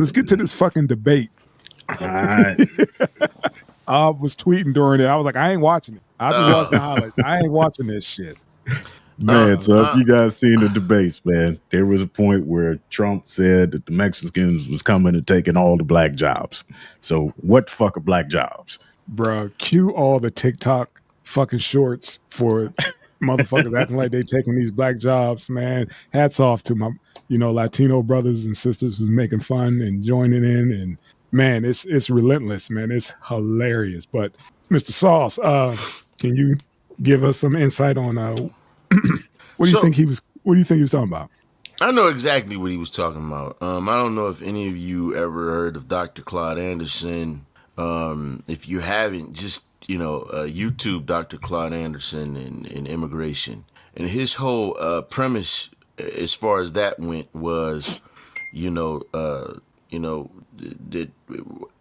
Let's get to this fucking debate. I was tweeting during it. I was like, I ain't watching it. I just watched the highlights. I ain't watching this shit. Man, so if you guys seen the debates, man, there was a point where Trump said that the Mexicans was coming and taking all the black jobs. So what the fuck are black jobs? Bruh, cue all the TikTok fucking shorts for motherfuckers acting like they taking these black jobs, man. Hats off to my, Latino brothers and sisters who's making fun and joining in. And man, it's relentless, man. It's hilarious. But Mr. Sauce, can you give us some insight on what do you think he was talking about? I know exactly what he was talking about. I don't know if any of you ever heard of Dr. Claude Anderson. If you haven't, just YouTube Dr. Claude Anderson and immigration, and his whole premise, as far as that went, was, that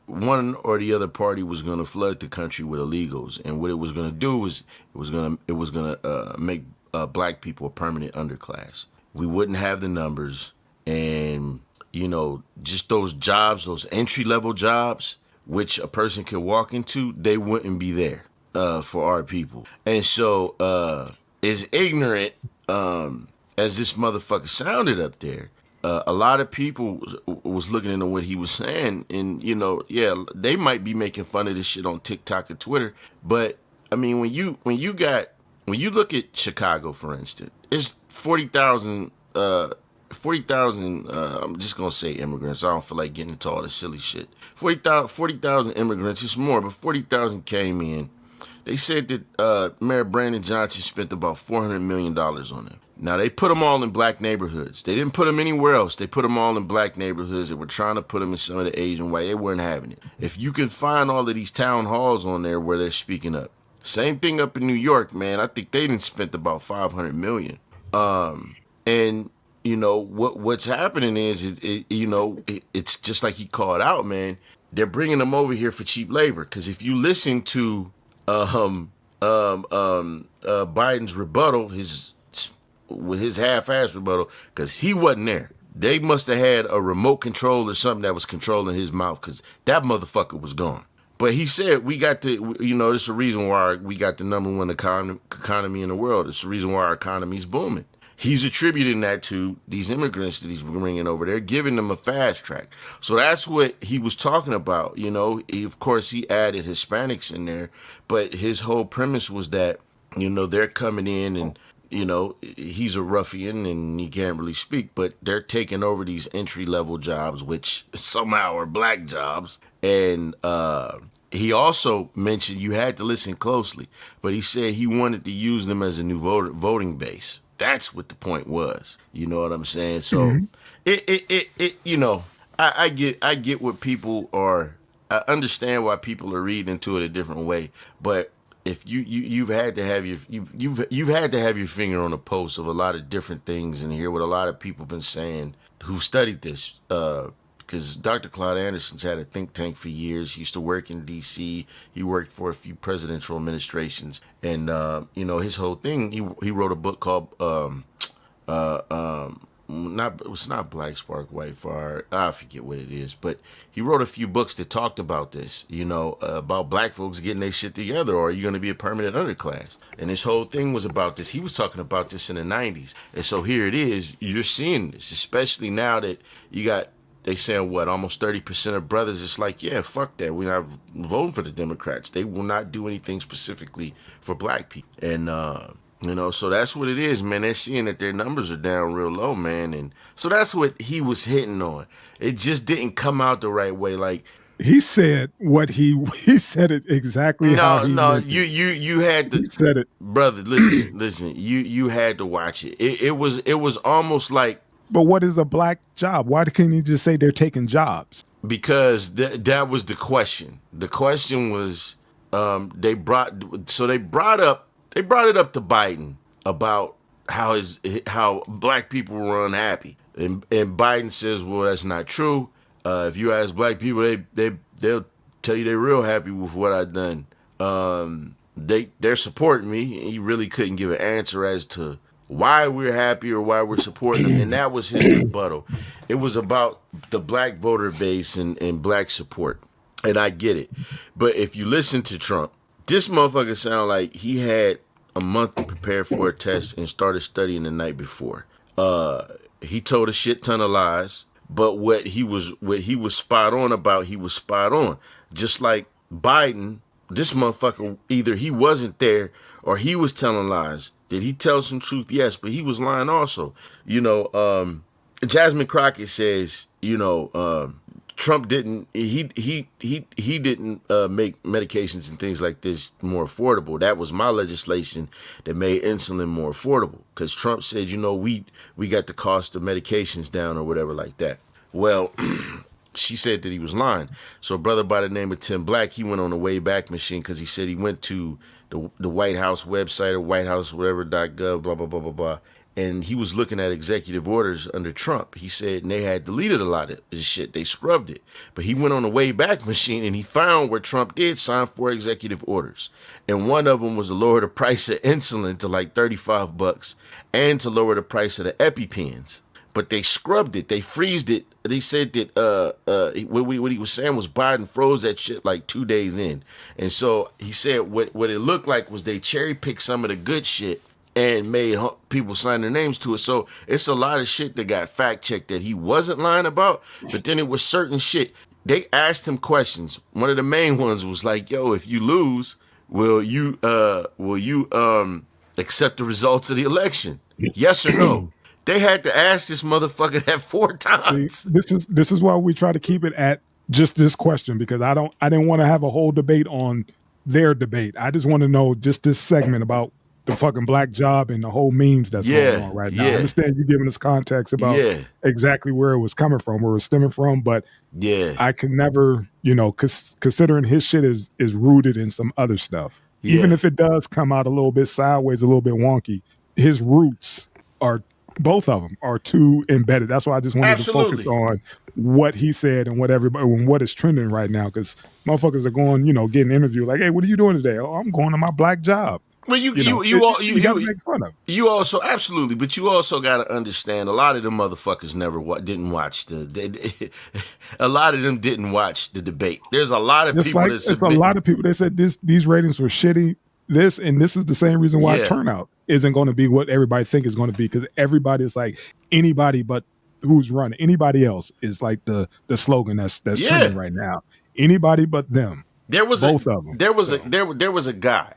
one or the other party was going to flood the country with illegals, and what it was going to do was it was going to make black people a permanent underclass. We wouldn't have the numbers, and just those jobs, those entry level jobs, which a person could walk into, they wouldn't be there for our people. And so, as ignorant as this motherfucker sounded up there, a lot of people was looking into what he was saying, and they might be making fun of this shit on TikTok and Twitter, but I mean, when you look at Chicago, for instance, it's 40,000. 40,000, I'm just going to say immigrants. I don't feel like getting into all the silly shit. 40,000 immigrants, it's more, but 40,000 came in. They said that Mayor Brandon Johnson spent about $400 million on them. Now, they put them all in black neighborhoods. They didn't put them anywhere else. They put them all in black neighborhoods. They were trying to put them in some of the Asian white. They weren't having it. If you can find all of these town halls on there where they're speaking up. Same thing up in New York, man. I think they didn't spent about $500 million. And what's happening is it's just like he called out, man. They're bringing them over here for cheap labor, because if you listen to Biden's rebuttal, his half-ass rebuttal, because he wasn't there. They must have had a remote control or something that was controlling his mouth, because that motherfucker was gone. But he said this is the reason why we got the number one economy in the world. It's the reason why our economy's booming. He's attributing that to these immigrants that he's bringing over there, giving them a fast track. So that's what he was talking about. Of course, he added Hispanics in there, but his whole premise was that, they're coming in and, he's a ruffian and he can't really speak, but they're taking over these entry-level jobs, which somehow are black jobs. And he also mentioned, you had to listen closely, but he said he wanted to use them as a new voting base. That's what the point was. You know what I'm saying? So I get what people are. I understand why people are reading into it a different way. But if you've had to have you've had to have your finger on the pulse of a lot of different things and hear what a lot of people been saying who've studied this. Because Dr. Claude Anderson's had a think tank for years. He used to work in D.C. He worked for a few presidential administrations. And, his whole thing, he wrote a book called, it's not Black Spark, White Fire. I forget what it is. But he wrote a few books that talked about this, about black folks getting their shit together, or are you going to be a permanent underclass? And his whole thing was about this. He was talking about this in the 90s. And so here it is. You're seeing this, especially now that you got, they saying almost 30% of brothers. It's like, yeah, fuck that. We're not voting for the Democrats. They will not do anything specifically for black people. And, so that's what it is, man. They're seeing that their numbers are down real low, man. And so that's what he was hitting on. It just didn't come out the right way. Like, he said what he said it exactly how he meant it. You had to. He said it. Brother, listen, you had to watch it. It was almost like, but what is a black job? Why can't you just say they're taking jobs? Because that was the question. The question was, they brought it up to Biden about how black people were unhappy, and Biden says, well, that's not true. If you ask black people, they'll tell you they're real happy with what I've done. They're supporting me. He really couldn't give an answer as to why we're happy or why we're supporting them. And that was his rebuttal. It was about the black voter base and black support. And I get it. But if you listen to Trump, this motherfucker sound like he had a month to prepare for a test and started studying the night before. He told a shit ton of lies, but what he was spot on about, he was spot on. Just like Biden, this motherfucker, either he wasn't there or he was telling lies. Did he tell some truth? Yes, but he was lying also. Jasmine Crockett says, Trump didn't he didn't make medications and things like this more affordable. That was my legislation that made insulin more affordable, because Trump said, we got the cost of medications down or whatever like that. Well, she said that he was lying. So a brother by the name of Tim Black, he went on the Wayback Machine, because he said he went to the White House website or White House whatever.gov, blah, blah, blah, blah, blah. And he was looking at executive orders under Trump. He said, and they had deleted a lot of this shit. They scrubbed it. But he went on the Wayback Machine and he found where Trump did sign 4 executive orders. And one of them was to lower the price of insulin to like $35 and to lower the price of the EpiPens. But they scrubbed it. They freezed it. They said that what he was saying was Biden froze that shit like 2 days in. And so he said what it looked like was they cherry picked some of the good shit and made people sign their names to it. So it's a lot of shit that got fact checked that he wasn't lying about. But then it was certain shit. They asked him questions. One of the main ones was like, "Yo, if you lose, will you accept the results of the election? Yes or no?" They had to ask this motherfucker that 4 times. See, this is why we try to keep it at just this question, because I didn't want to have a whole debate on their debate. I just want to know just this segment about the fucking black job and the whole memes that's going on right now. I understand you giving us context about exactly where it was coming from, where it was stemming from, but I can never, considering his shit is rooted in some other stuff. Even if it does come out a little bit sideways, a little bit wonky, his roots are, both of them are too embedded. That's why I just wanted to focus on what he said and what is trending right now, because motherfuckers are going, getting interviewed like, "Hey, what are you doing today?" "Oh, I'm going to my black job." Well, you gotta make fun of. You also absolutely, but you also got to understand a lot of them motherfuckers didn't watch a lot of them didn't watch the debate. There's a lot of people. It's a lot of people. They said these ratings were shitty. This is the same reason why turnout isn't going to be what everybody think is going to be, because everybody is like anybody but who's running. Anybody else is like the slogan that's trending right now. Anybody but them. There was both of them. There was a guy.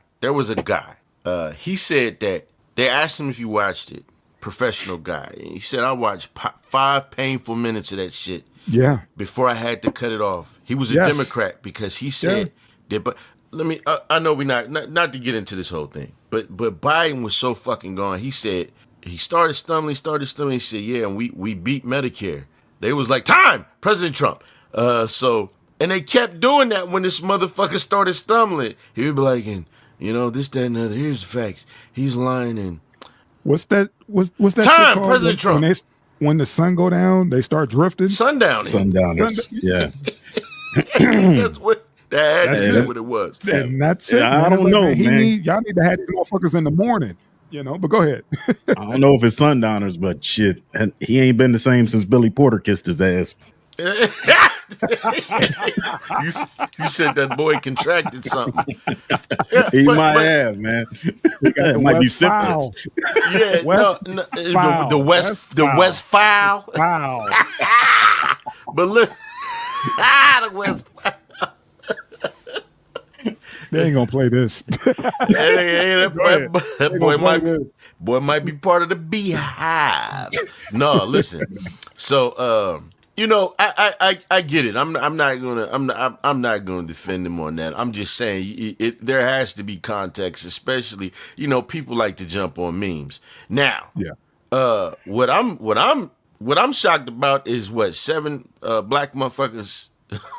He said that they asked him if he watched it. Professional guy. And he said, "I watched 5 painful minutes of that shit. Before I had to cut it off." He was a Democrat, because he said that. But let me. I know we not to get into this whole thing, but Biden was so fucking gone. He said he started stumbling. He said, "Yeah, and we beat Medicare." They was like, "Time, President Trump." And they kept doing that when this motherfucker started stumbling. He would be like, "And this, that, and other. Here's the facts. He's lying." And what's that? What's that? Time, President Trump. When the sun go down, they start drifting. Sundowners. Yeah. That's what. That's what it was. And that's it. I don't know, man. Y'all need to have these motherfuckers in the morning, but go ahead. I don't know if it's sundowners, but shit, and he ain't been the same since Billy Porter kissed his ass. You said that boy contracted something. He might have, man. It might be syphilis. Yeah, the West Foul. But look, the West Foul. They ain't gonna play this. That boy might be part of the beehive. No, listen. So I get it. I'm not gonna defend him on that. I'm just saying there has to be context, especially people like to jump on memes. Now, what I'm shocked about is what 7 black motherfuckers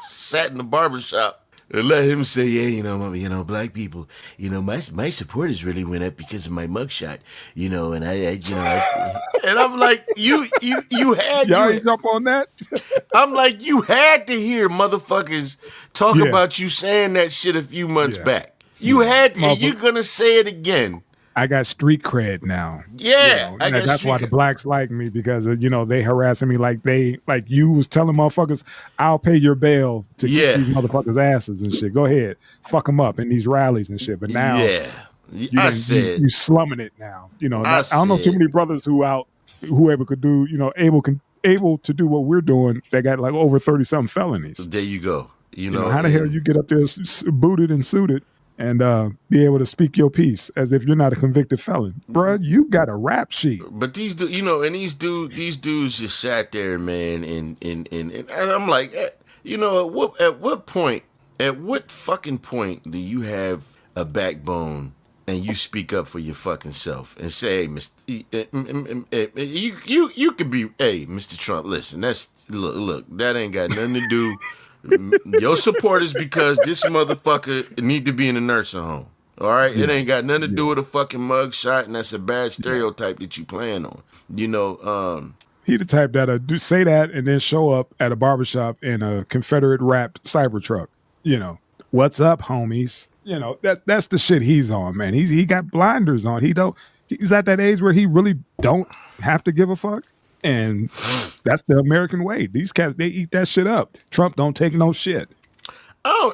sat in the barbershop and let him say, "Yeah, black people, my supporters really went up because of my mugshot, and and I'm like, you had y'all ain't jump on that. I'm like, you had to hear motherfuckers talk about you saying that shit a few months back. You had to, and you're gonna say it again. I got street cred now. Yeah, I got That's why the street. blacks like me because they harassing me like you was telling motherfuckers, I'll pay your bail to kick Yeah, these motherfuckers' asses and shit. Go ahead, fuck them up in these rallies and shit. But now yeah. I said, you slumming it now. I I don't know too said, many brothers whoever could do able to do what we're doing. They got like over 30 something felonies. there you go. How the hell you get up there booted and suited and be able to speak your piece as if you're not a convicted felon, bruh? You got a rap sheet. But these dudes just sat there, man, and I'm like, at what fucking point do you have a backbone and you speak up for your fucking self and say, hey, you could be, hey, Mr. Trump, listen, look, that ain't got nothing to do. Your support is because this motherfucker need to be in a nursing home. All right, it ain't got nothing to do with a fucking mug shot, and that's a bad stereotype that you playing on. He the type that'll say that and then show up at a barbershop in a Confederate wrapped Cybertruck. What's up, homies? That's the shit he's on, man. He got blinders on. He's at that age where he really don't have to give a fuck. And that's the American way. These cats, they eat that shit up. Trump don't take no shit. I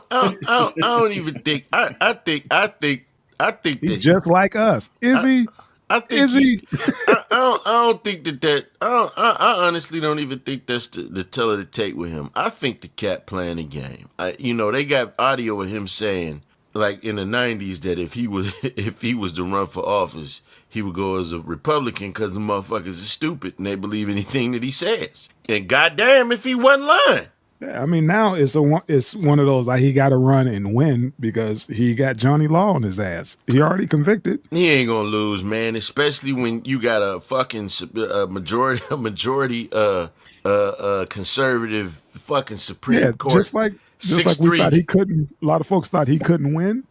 don't even think. I think He's that just like us. Is he? I think Is he? I don't think that. I honestly don't even think that's the tell of the tape with him. I think the cat playing a game. They got audio of him saying, like in the '90s, that if he was to run for office, he would go as a Republican because the motherfuckers are stupid and they believe anything that he says. And goddamn, if he wasn't lying. Yeah, I mean, now it's one of those like he got to run and win because he got Johnny Law on his ass. He already convicted. He ain't gonna lose, man. Especially when you got a fucking majority conservative fucking Supreme Court. Just like we thought he couldn't. A lot of folks thought he couldn't win.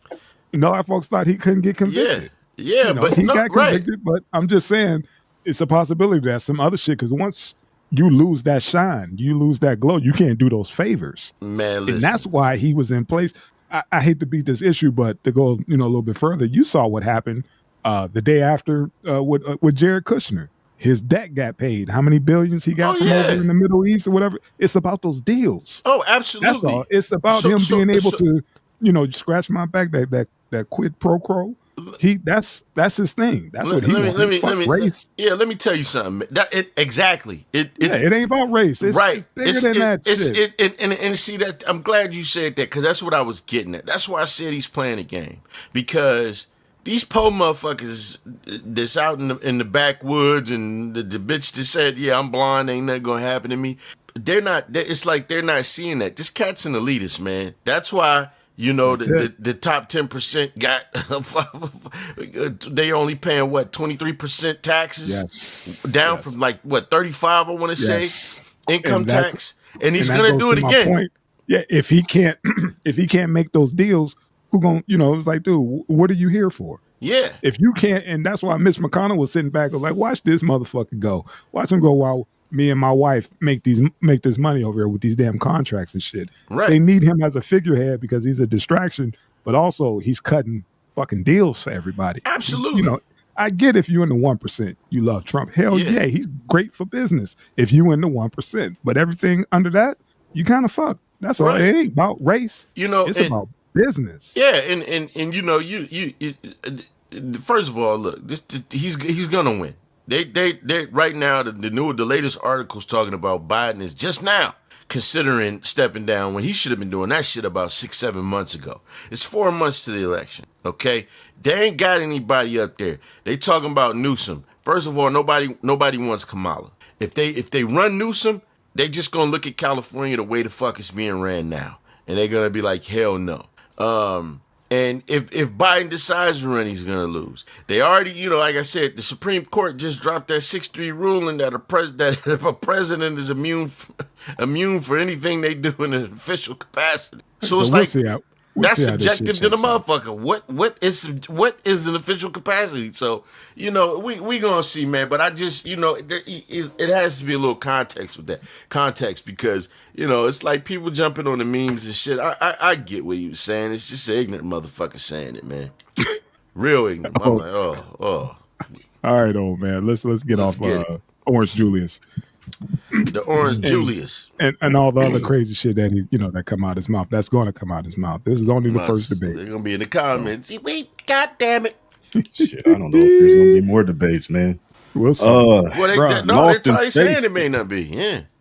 And a lot of folks thought he couldn't get convicted. Yeah, but he got convicted. Right. But I'm just saying, it's a possibility that some other shit. Because once you lose that shine, you lose that glow, you can't do those favors. Man, listen. And that's why he was in place. I hate to beat this issue, but to go a little bit further, you saw what happened the day after with Jared Kushner. His debt got paid. How many billions he got from over in the Middle East or whatever? It's about those deals. Oh, absolutely. That's all. It's about him being able to, scratch my back, that quid pro quo. That's his thing. That's what he wants. Fuck race. Let me tell you something. Exactly. It ain't about race. It's, right. It's bigger than that shit. And see that I'm glad you said that because that's what I was getting at. That's why I said he's playing a game because these po motherfuckers that's out in the backwoods and the bitch that said, yeah, I'm blind, ain't nothing gonna happen to me. They're not. It's like they're not seeing that. This cat's an elitist, man. That's why. The top 10% got they only paying 23% taxes, down from 35 I want to say income tax, and he's gonna do it again. Point. Yeah, if he can't make those deals, who gonna it's like, dude, what are you here for? Yeah, if you can't, and that's why Mitch McConnell was sitting back like, watch this motherfucker go, watch him go while me and my wife make this money over here with these damn contracts and shit. Right. They need him as a figurehead because he's a distraction, but also he's cutting fucking deals for everybody. Absolutely. I get if you're in the 1%, you love Trump. Hell yeah, he's great for business if you in the 1%. But everything under that, you kind of fuck. That's all. It ain't about race. It's about business. Yeah, and you first of all, look, he's gonna win. They right now the latest articles talking about Biden is just now considering stepping down when he should have been doing that shit about 6-7 months ago. It's 4 months to the election. Okay, they ain't got anybody up there. They talking about Newsom. First of all, nobody wants Kamala. If they run Newsom, they just gonna look at California the way the fuck it's being ran now, and they're gonna be like, hell no. And if Biden decides to run, he's going to lose. They already, like I said, the Supreme Court just dropped that 6-3 ruling that a president is immune for anything they do in an official capacity. So it's that's subjective to the motherfucker. What is an official capacity? So, we going to see, man. But I just, it has to be a little context with that. Context because, it's like people jumping on the memes and shit. I get what he was saying. It's just an ignorant motherfucker saying it, man. Real ignorant. I'm like, oh. All right, old man. Let's get off Orange Julius. The Orange Julius. And all the other crazy shit that that come out his mouth. That's going to come out his mouth. This is only the first debate. They're gonna be in the comments. Wait, God damn it! Shit, I don't know if there's gonna be more debates, man. We'll see. Well, they're saying it may not be. Yeah.